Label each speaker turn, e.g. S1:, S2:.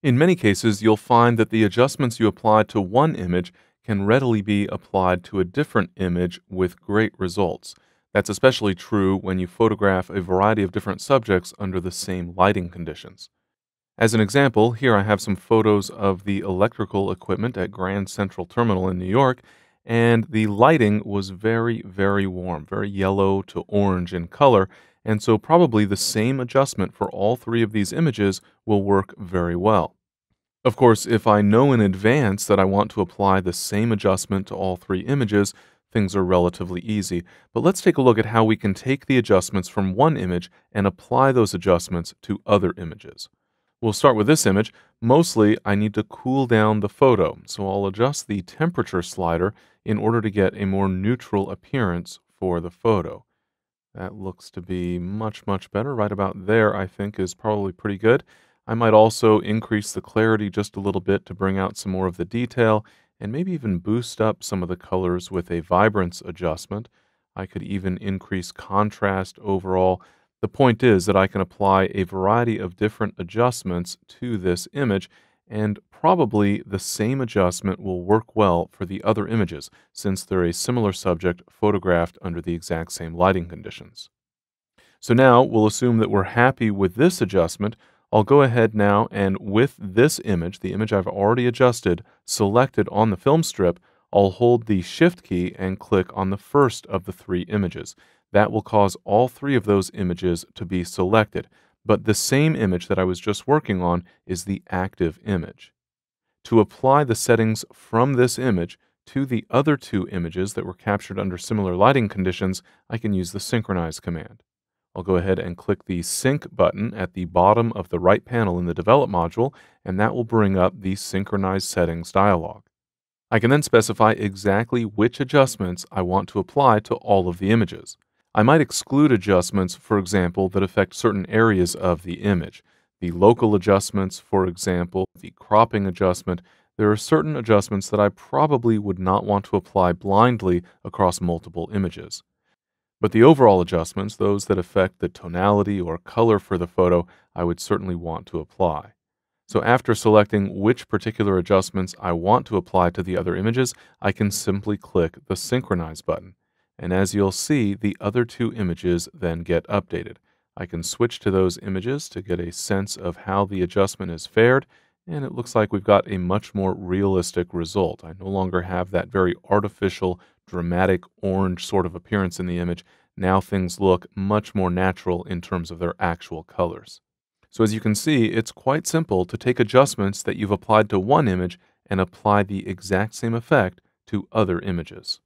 S1: In many cases, you'll find that the adjustments you apply to one image can readily be applied to a different image with great results. That's especially true when you photograph a variety of different subjects under the same lighting conditions. As an example, here I have some photos of the electrical equipment at Grand Central Terminal in New York, and the lighting was very, very warm, very yellow to orange in color, and so probably the same adjustment for all three of these images will work very well. Of course, if I know in advance that I want to apply the same adjustment to all three images, things are relatively easy. But let's take a look at how we can take the adjustments from one image and apply those adjustments to other images. We'll start with this image. Mostly, I need to cool down the photo, so I'll adjust the temperature slider in order to get a more neutral appearance for the photo. That looks to be much, much better. Right about there, I think, is probably pretty good. I might also increase the clarity just a little bit to bring out some more of the detail and maybe even boost up some of the colors with a vibrance adjustment. I could even increase contrast overall. The point is that I can apply a variety of different adjustments to this image, and probably the same adjustment will work well for the other images, since they're a similar subject photographed under the exact same lighting conditions. So now we'll assume that we're happy with this adjustment. I'll go ahead now and with this image, the image I've already adjusted, selected on the film strip, I'll hold the Shift key and click on the first of the three images. That will cause all three of those images to be selected, but the same image that I was just working on is the active image. To apply the settings from this image to the other two images that were captured under similar lighting conditions, I can use the Synchronize command. I'll go ahead and click the Sync button at the bottom of the right panel in the Develop module, and that will bring up the Synchronize Settings dialog. I can then specify exactly which adjustments I want to apply to all of the images. I might exclude adjustments, for example, that affect certain areas of the image. The local adjustments, for example, the cropping adjustment, there are certain adjustments that I probably would not want to apply blindly across multiple images. But the overall adjustments, those that affect the tonality or color for the photo, I would certainly want to apply. So after selecting which particular adjustments I want to apply to the other images, I can simply click the Synchronize button. And as you'll see, the other two images then get updated. I can switch to those images to get a sense of how the adjustment is fared, and it looks like we've got a much more realistic result. I no longer have that very artificial, dramatic orange sort of appearance in the image. Now things look much more natural in terms of their actual colors. So as you can see, it's quite simple to take adjustments that you've applied to one image and apply the exact same effect to other images.